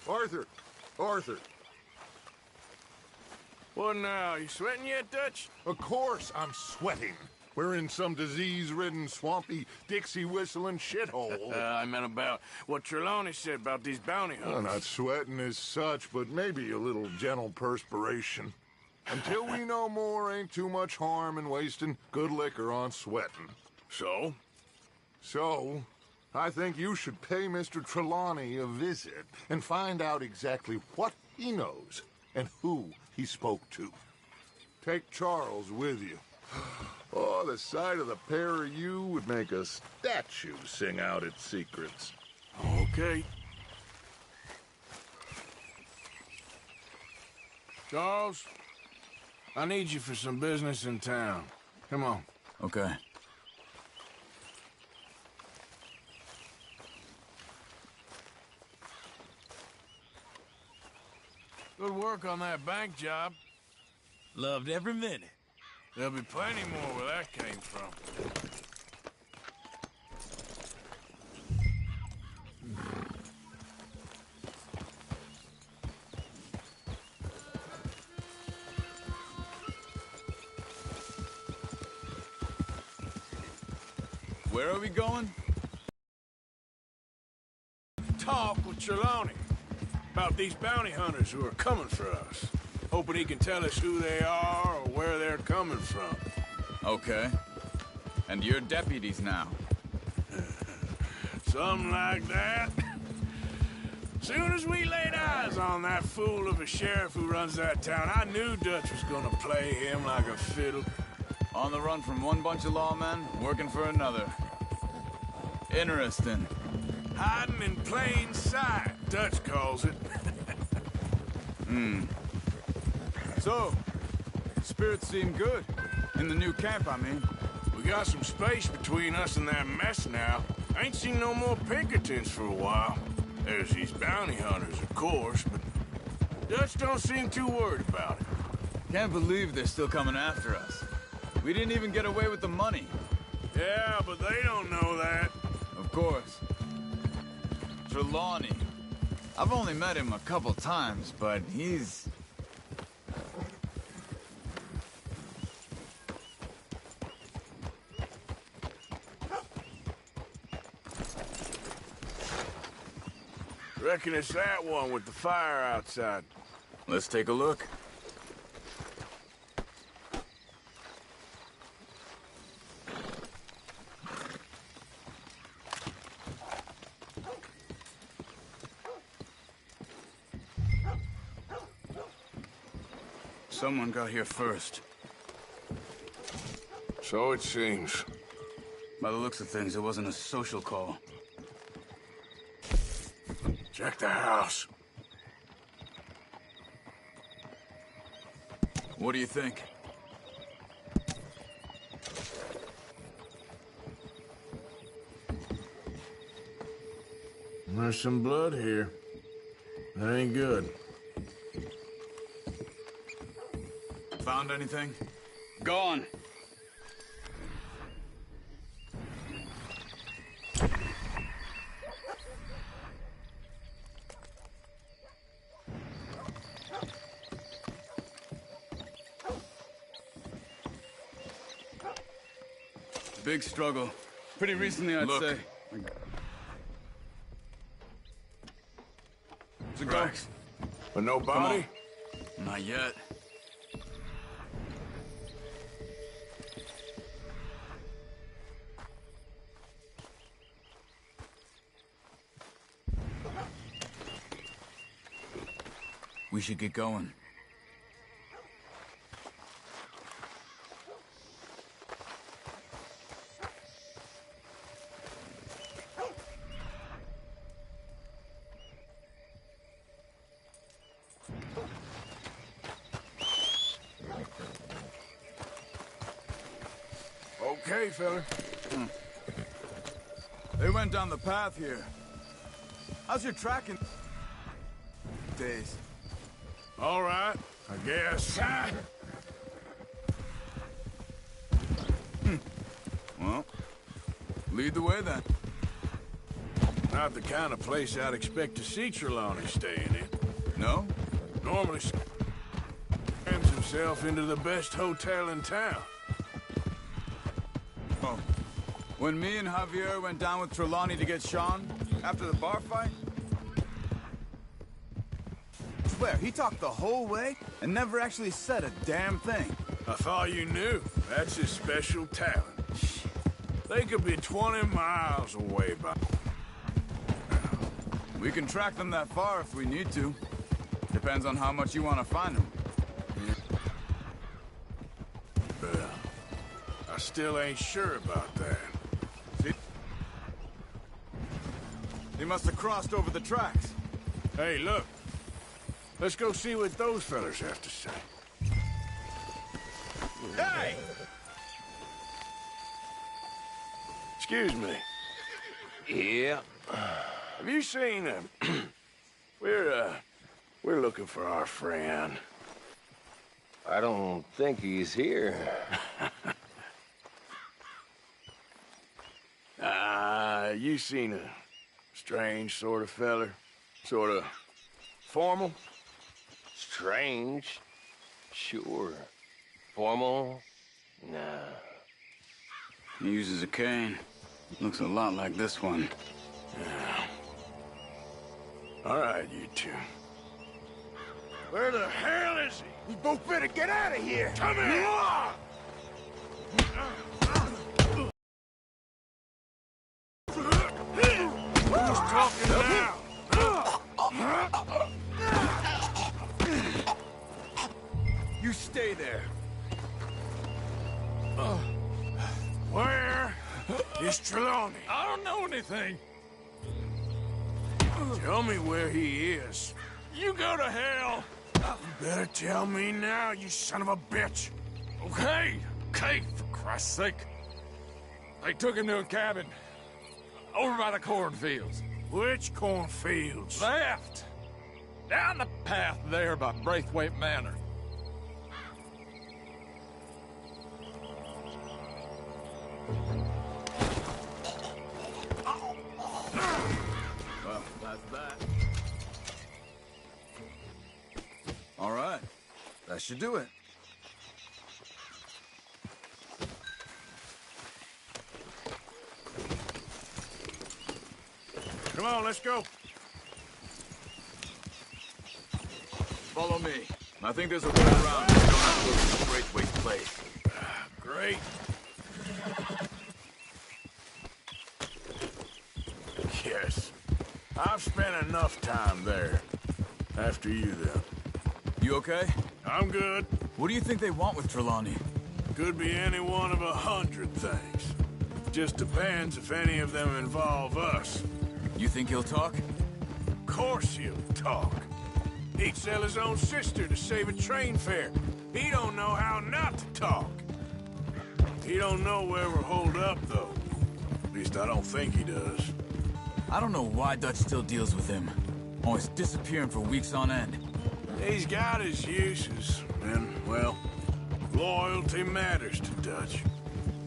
Arthur! Arthur! What now? You sweating yet, Dutch? Of course I'm sweating. We're in some disease-ridden, swampy, Dixie-whistling shithole. I meant about what Trelawney said about these bounty hunters. Well, not sweating as such, but maybe a little gentle perspiration. Until we know more, ain't too much harm in wasting good liquor on sweating. So? So, I think you should pay Mr. Trelawney a visit and find out exactly what he knows and who he spoke to. Take Charles with you. Oh, the sight of the pair of you would make a statue sing out its secrets. Okay. Charles, I need you for some business in town. Come on. Okay. Good work on that bank job. Loved every minute. There'll be plenty more where that came from. Where are we going? Talk with Trelawney about these bounty hunters who are coming for us. Hoping he can tell us who they are or where they're coming from. Okay. And you're deputies now. Something like that. Soon as we laid eyes on that fool of a sheriff who runs that town, I knew Dutch was gonna play him like a fiddle. On the run from one bunch of lawmen, working for another. Interesting. Hiding in plain sight, Dutch calls it. So, spirits seem good. In the new camp, I mean. We got some space between us and that mess now. I ain't seen no more Pinkertons for a while. There's these bounty hunters, of course, but Dutch don't seem too worried about it. Can't believe they're still coming after us. We didn't even get away with the money. Yeah, but they don't know that. Of course. Trelawney. I've only met him a couple times, but he's... Reckon it's that one with the fire outside. Let's take a look. Someone got here first. So it seems. By the looks of things, it wasn't a social call. Check the house. What do you think? There's some blood here. That ain't good. Found anything? Gone. Big struggle. Pretty recently, I'd Look. say. It's a go. Right. But no body? Not yet. We should get going. Okay, fella. They went down the path here. How's your tracking days? All right, I guess. Well, lead the way then. Not the kind of place I'd expect to see Trelawney staying in. No? Normally slams himself into the best hotel in town. Oh. When me and Javier went down with Trelawney to get Sean, after the bar fight? I swear, he talked the whole way and never actually said a damn thing. I thought you knew. That's his special talent. They could be 20 miles away by... We can track them that far if we need to. Depends on how much you want to find them. Well, I still ain't sure about that. See? They must have crossed over the tracks. Hey, look. Let's go see what those fellas have to say. Hey! Excuse me. Yeah. Have you seen him? We're looking for our friend. I don't think he's here. You seen a strange sort of feller? Sort of formal? Strange? Sure. Formal? Nah. He uses a cane. Looks a lot like this one. Yeah. All right, you two. Where the hell is he? You both better get out of here! Come here! Who's talking now? You stay there. Where is Trelawney? I don't know anything. Tell me where he is. You go to hell. You better tell me now, you son of a bitch. Okay, for Christ's sake. They took him to a cabin over by the cornfields. Which cornfields? Left. Down the path there by Braithwaite Manor. Well, that's that. All right. That should do it. Come on, let's go. Follow me. I think there's a way around to Braithwaite's place. Great. Yes. I've spent enough time there. After you, then. You okay? I'm good. What do you think they want with Trelawney? Could be any one of 100 things. Just depends if any of them involve us. You think he'll talk? Of course he'll talk. He'd sell his own sister to save a train fare. He don't know how not to talk. He don't know where we're holed up, though. At least I don't think he does. I don't know why Dutch still deals with him. Always disappearing for weeks on end. He's got his uses, and, well, loyalty matters to Dutch.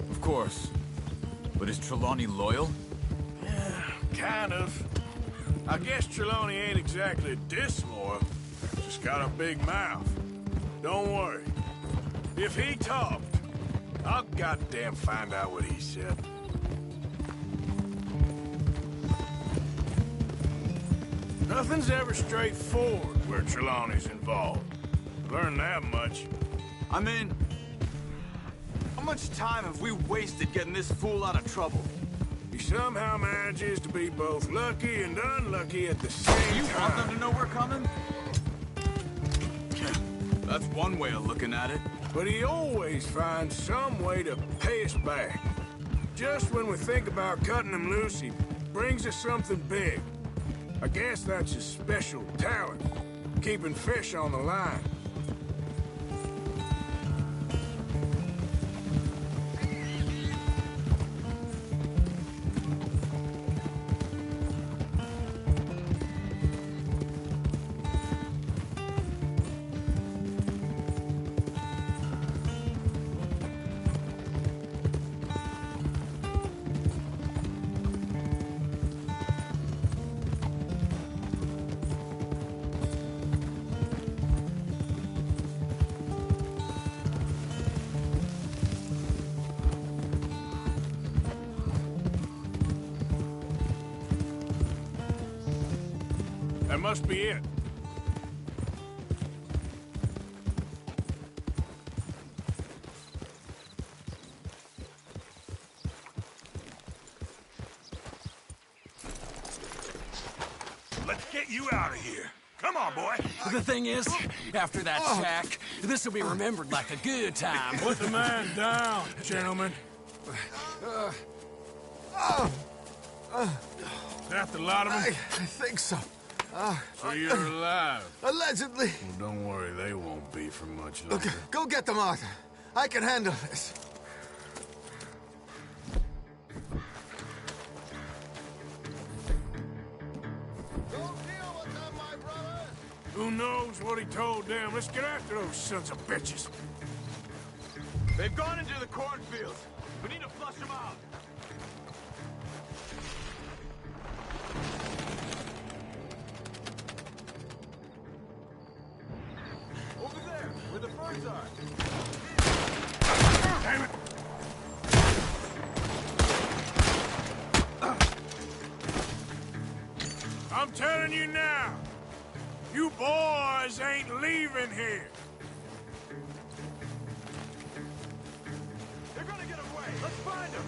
Of course. But is Trelawney loyal? Yeah, kind of. I guess Trelawney ain't exactly disloyal. Just got a big mouth. Don't worry. If he talked, I'll goddamn find out what he said. Nothing's ever straightforward where Trelawney's involved. Learned that much. I mean, how much time have we wasted getting this fool out of trouble? He somehow manages to be both lucky and unlucky at the same You time. want them to know we're coming? That's one way of looking at it. But he always finds some way to pay us back. Just when we think about cutting him loose, he brings us something big. I guess that's his special talent, keeping fish on the line. must be it. Let's get you out of here. Come on, boy. The thing is, after that shack, this will be remembered like a good time. Put the man down, gentlemen. That the lot of them? I think so. So you're alive. Allegedly. Well, don't worry, they won't be for much longer. Okay, go get them, Arthur. I can handle this. Who knows what he told them? Let's get after those sons of bitches. They've gone into the cornfields. We need to flush them out. Over there, where the birds are. Damn it! I'm telling you now, you boys ain't leaving here. They're gonna get away. Let's find them.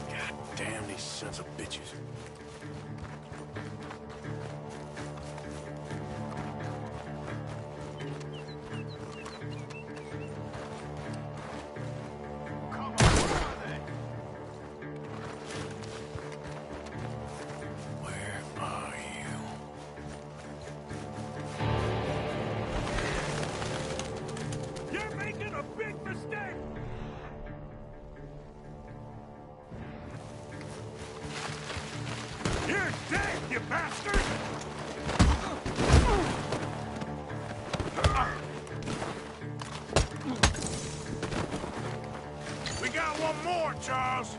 God damn these sons of bitches. Where are you? You're making a big mistake. You're dead, you bastard! We got one more, Charles.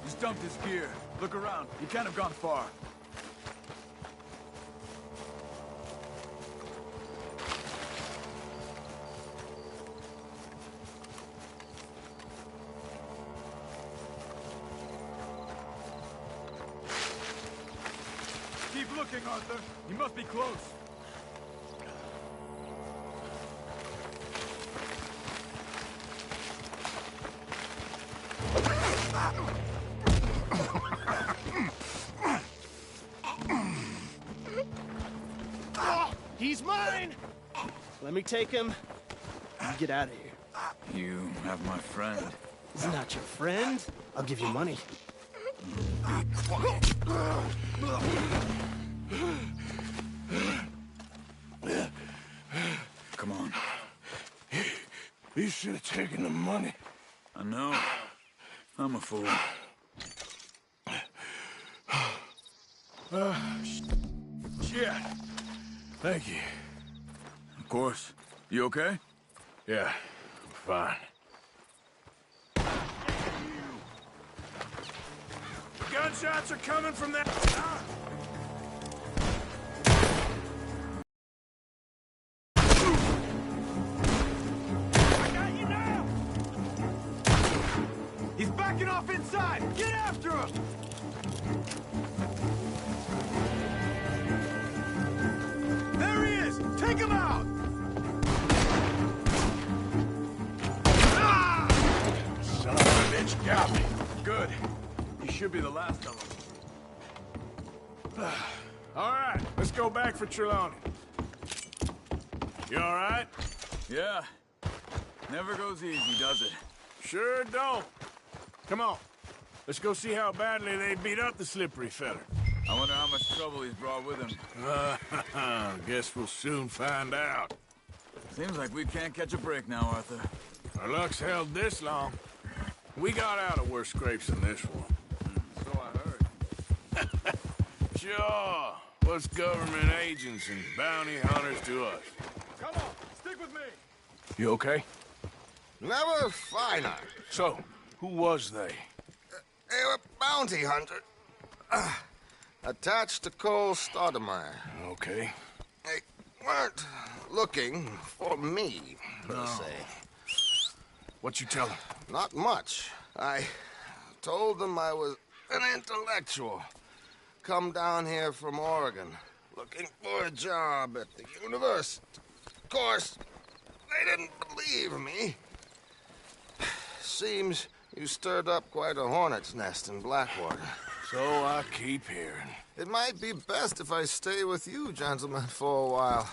He's dumped his gear. Look around. He can't have gone far. Keep looking, Arthur. He must be close. He's mine! Let me take him and get out of here. You have my friend. He's not your friend. I'll give you money. Come on. You should have taken the money. I know. I'm a fool. Shit. Thank you. Of course. You okay? Yeah, I'm fine. Gunshots are coming from that... I got you now! He's backing off inside! Get after him! There he is! Take him out! Son of a bitch got me. Good. He should be the last of them. All right, let's go back for Trelawney. You all right? Yeah. Never goes easy, does it? Sure don't. Come on. Let's go see how badly they beat up the slippery feller. I wonder how much trouble he's brought with him. Guess we'll soon find out. Seems like we can't catch a break now, Arthur. Our luck's held this long. We got out of worse scrapes than this one. So I heard. Sure. What's government agents and bounty hunters to us? Come on, stick with me. You okay? Never finer. So, who was they? They were bounty hunter. Attached to Cole Stoudemire. Okay. They weren't looking for me, per se. What you tell them? Not much. I told them I was an intellectual. Come down here from Oregon, looking for a job at the university. Of course, they didn't believe me. Seems you stirred up quite a hornet's nest in Blackwater. So I keep hearing. It might be best if I stay with you, gentlemen, for a while.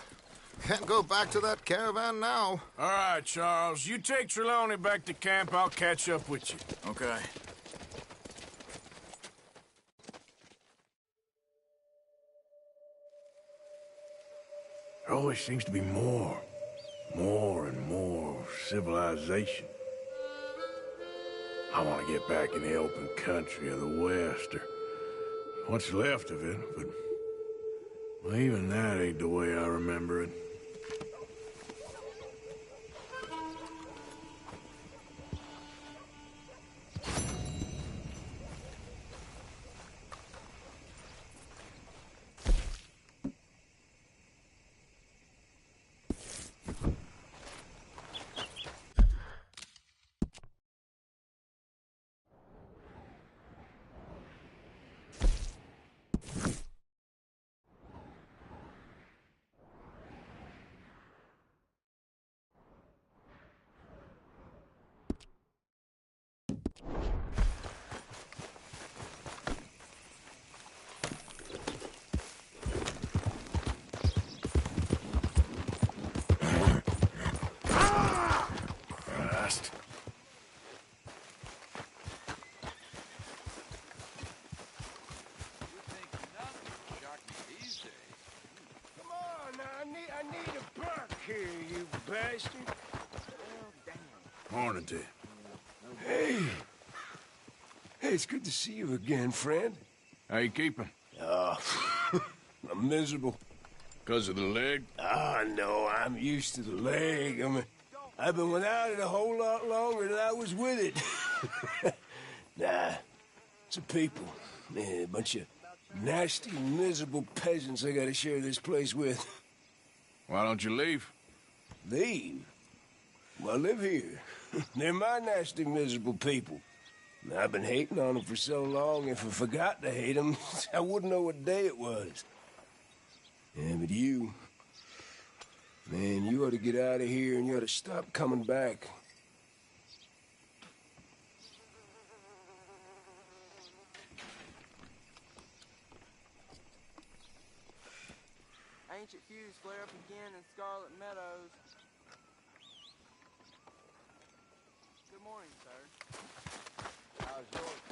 Can't go back to that caravan now. All right, Charles. You take Trelawney back to camp. I'll catch up with you. Okay. There always seems to be more and more civilization. I want to get back in the open country of the West, or what's left of it, but well, even that ain't the way I remember it. I need a buck here, you bastard. Morning to you. Hey. Hey, it's good to see you again, friend. How you keeping? I'm miserable. Because of the leg? No, I'm used to the leg. I've been without it a whole lot longer than I was with it. Nah, it's a people. Man, a bunch of nasty, miserable peasants I gotta share this place with. Why don't you leave? Leave? Well, I live here. They're my nasty, miserable people. I've been hating on them for so long, if I forgot to hate them, I wouldn't know what day it was. Yeah, but you... Man, you ought to get out of here and you ought to stop coming back. Ancient fuse flare up again in Scarlet Meadows. Good morning, sir. How's yours?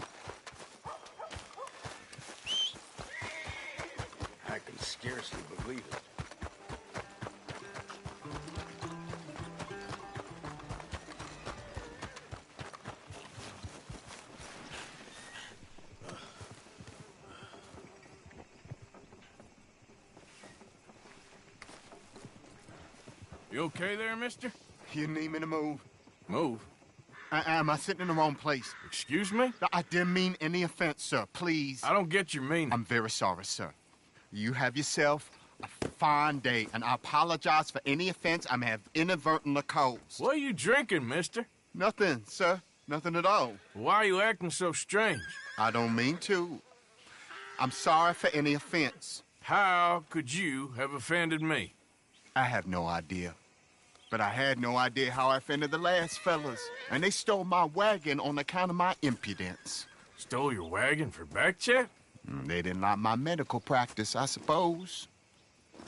I can scarcely believe it. You okay there, mister? You need me to move? Move? Am I sitting in the wrong place? Excuse me? I didn't mean any offense, sir. Please. I don't get your meaning. I'm very sorry, sir. You have yourself a fine day, and I apologize for any offense I may have inadvertently caused. What are you drinking, mister? Nothing, sir. Nothing at all. Why are you acting so strange? I don't mean to. I'm sorry for any offense. How could you have offended me? I have no idea. But I had no idea how I offended the last fellas. And they stole my wagon on account of my impudence. Stole your wagon for back chat? They didn't like my medical practice, I suppose.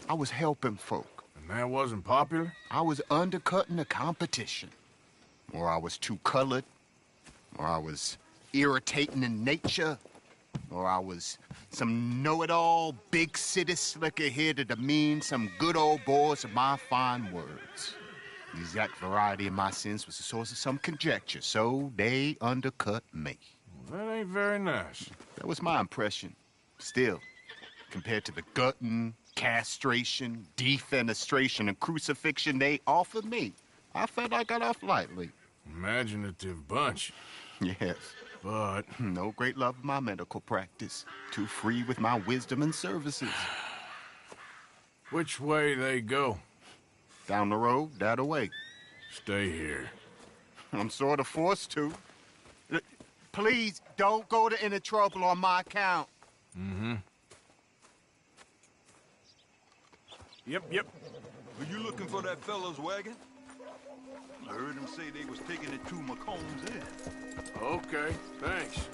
I was helping folk. And that wasn't popular? I was undercutting the competition. Or I was too colored. Or I was irritating in nature. Or I was Some know-it-all, big city slicker here to demean some good old boys of my fine words. The exact variety of my sins was the source of some conjecture, so they undercut me. Well, that ain't very nice. That was my impression. Still, compared to the gutting, castration, defenestration, and crucifixion they offered me, I felt I got off lightly. Imaginative bunch. Yes. But no great love of my medical practice. Too free with my wisdom and services. which way they go? Down the road, that away. Stay here. I'm sort of forced to. Please, don't go to any trouble on my account. Mm-hmm. Yep. Were you looking for that fellow's wagon? I heard him say they was taking it to McComb's Inn. Okay, thanks.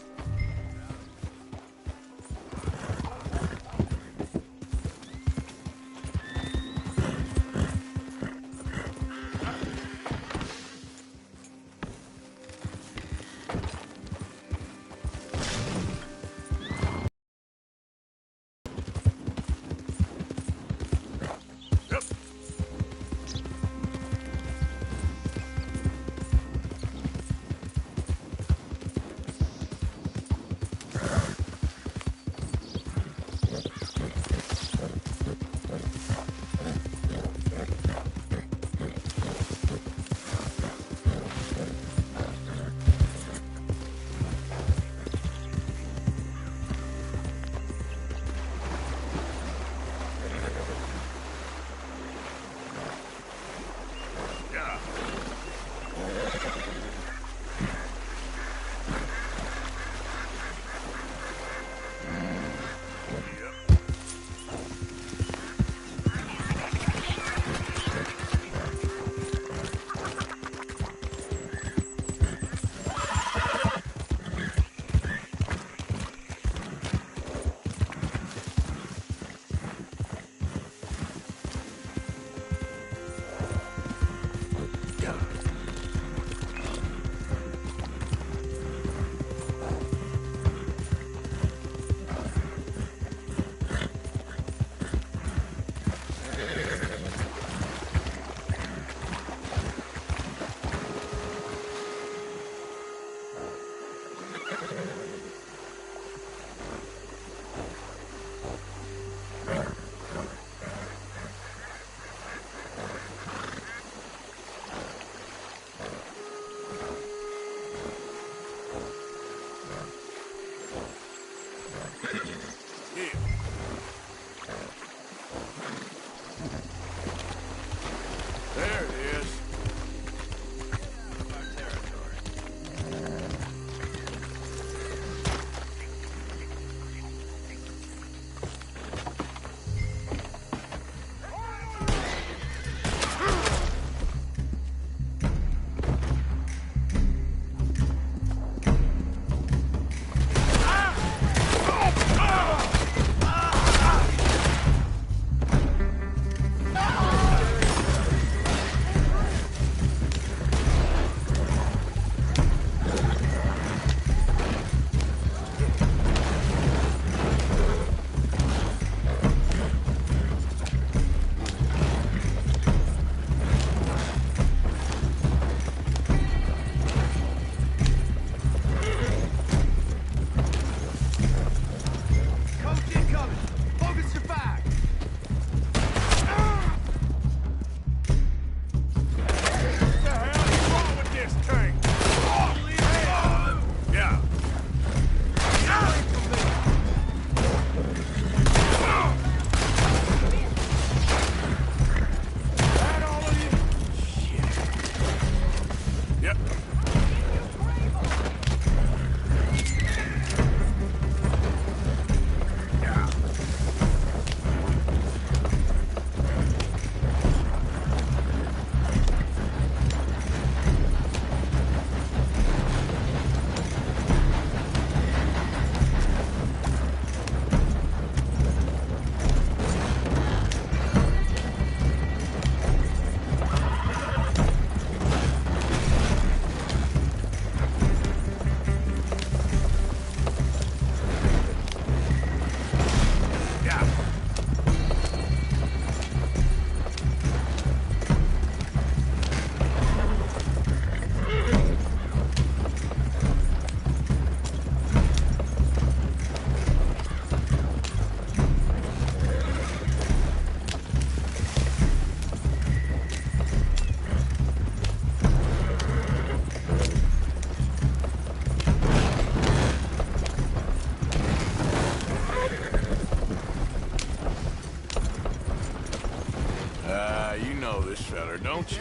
this fella, don't you?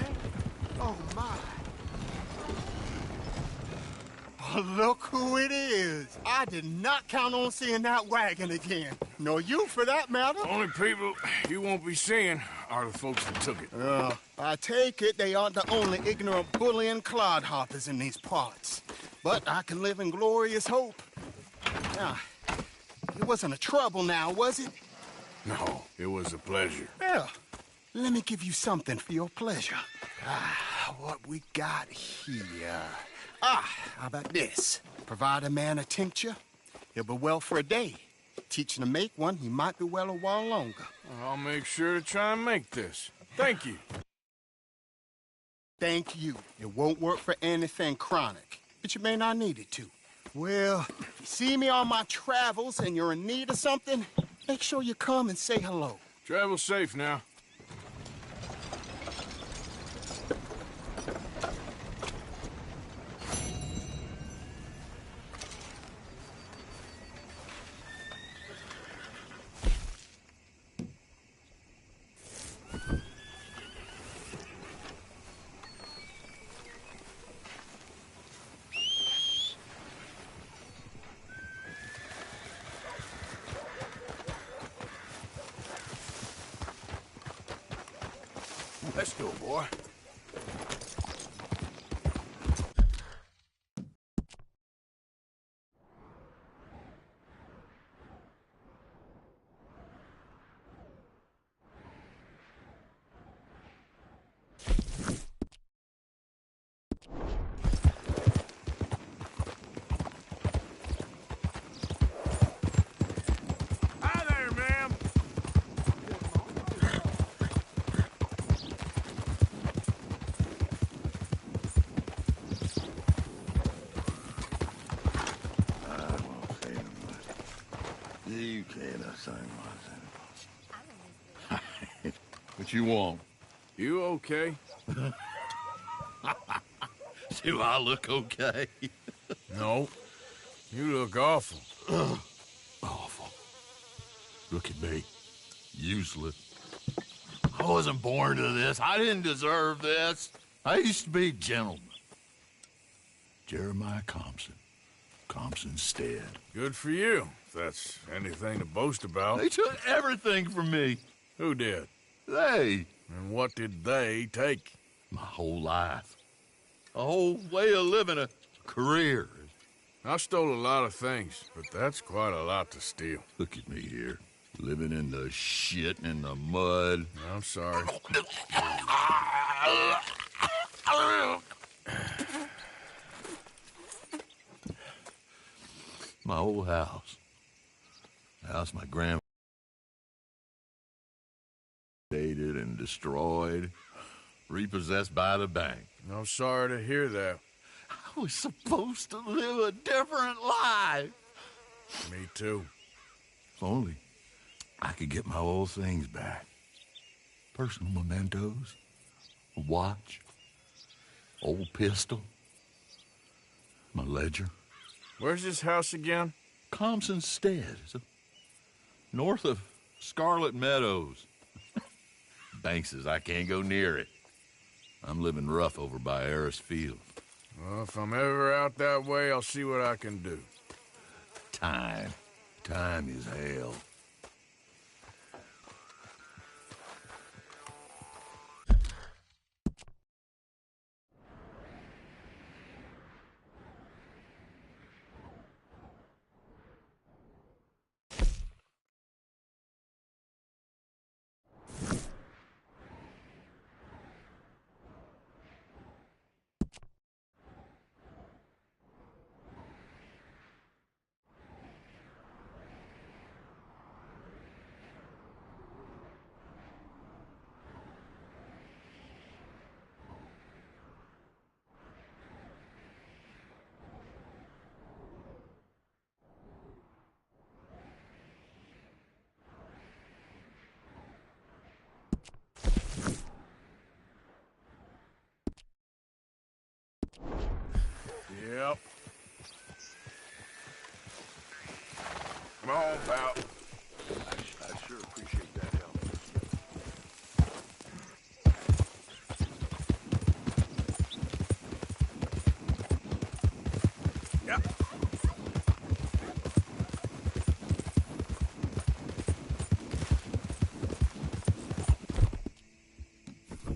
Oh, my. Oh, look who it is. I did not count on seeing that wagon again. Nor you, for that matter. Only people you won't be seeing are the folks that took it. I take it they aren't the only ignorant bullying clodhoppers in these parts. But I can live in glorious hope. Now, it wasn't a trouble now, was it? No, it was a pleasure. Yeah. Let me give you something for your pleasure. What we got here? How about this? Provide a man a tincture, he'll be well for a day. Teach him to make one, he might be well a while longer. I'll make sure to try and make this. Thank you. Thank you. It won't work for anything chronic, but you may not need it to. Well, if you see me on my travels and you're in need of something, make sure you come and say hello. Travel safe now. Let's go, boy. Hi there, ma'am. You can't say much. What you want? You okay? Do I look okay? No. You look awful. Awful. Look at me. Useless. I wasn't born to this. I didn't deserve this. I used to be a gentleman. Jeremiah Compson. Compson's stead. Good for you, if that's anything to boast about. They took everything from me. Who did? They. And what did they take? My whole life. A whole way of living, a career. I stole a lot of things, but that's quite a lot to steal. Look at me here, living in the shit and the mud. I'm sorry. My old house. The house my grandma dated and destroyed, repossessed by the bank. I'm sorry to hear that. I was supposed to live a different life. Me too. If only I could get my old things back. Personal mementos, a watch, old pistol, my ledger. Where's this house again? Compson's Stead. It's north of Scarlet Meadows. Bank says I can't go near it. I'm living rough over by Harris Field. Well, if I'm ever out that way, I'll see what I can do. Time. Time is hell.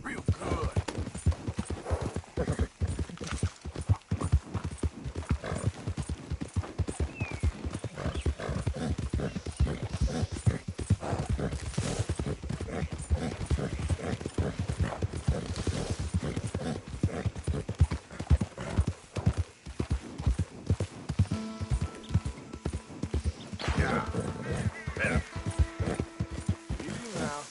real good. Easy now.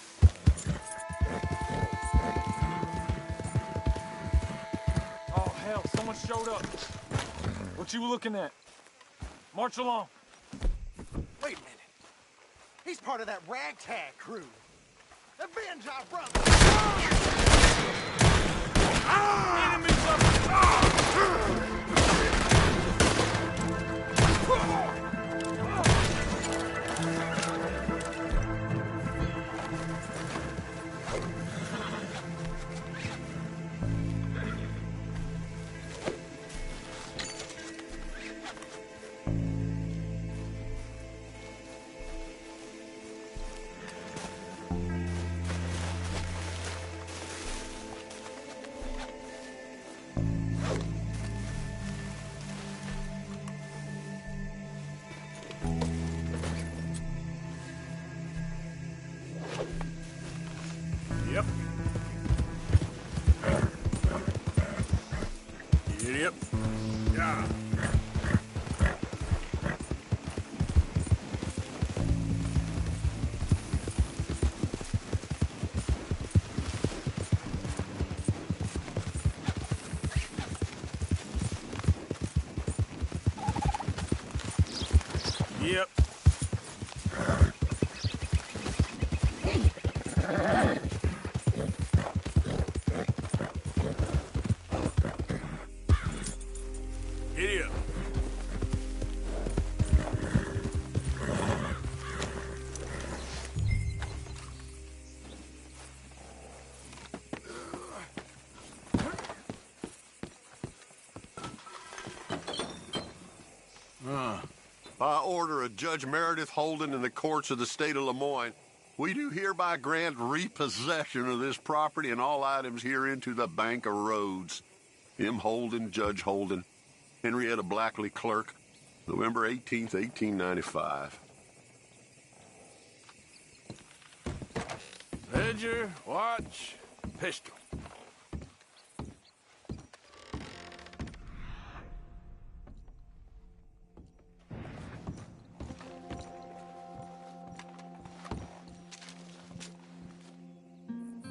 Oh, hell, someone showed up. What you looking at? March along. Wait a minute. He's part of that ragtag crew. Avenge our brother! Enemies up! Yep. Yep. Yeah. Yep. Giddy up. By order of Judge Meredith Holden in the courts of the state of Lemoyne, we do hereby grant repossession of this property and all items herein to the Bank of Roads. M. Holden, Judge Holden, Henrietta Blackley, Clerk, November 18th, 1895. Ledger, watch, pistol.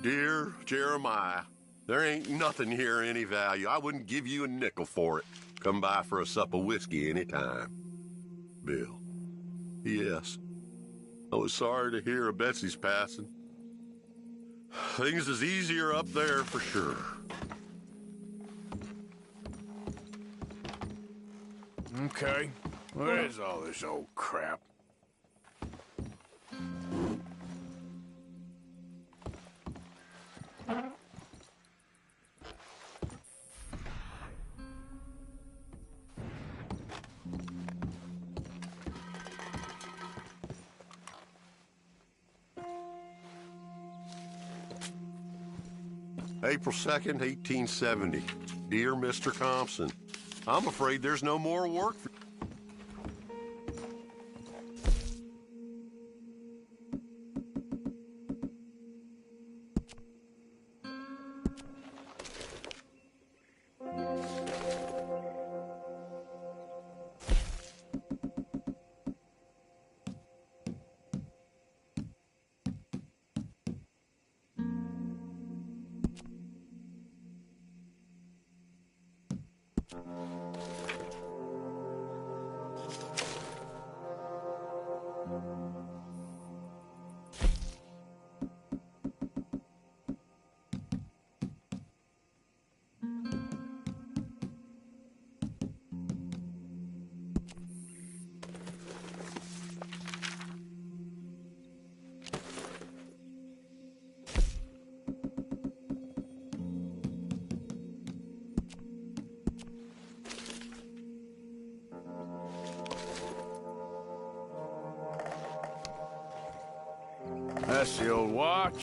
Dear Jeremiah, there ain't nothing here of any value. I wouldn't give you a nickel for it. Come by for a sup of whiskey any time. Bill. P.S. I was sorry to hear of Betsy's passing. Things is easier up there for sure. Okay. Where's all this old crap? April 2nd, 1870. Dear Mr. Thompson, I'm afraid there's no more work for... That's the old watch.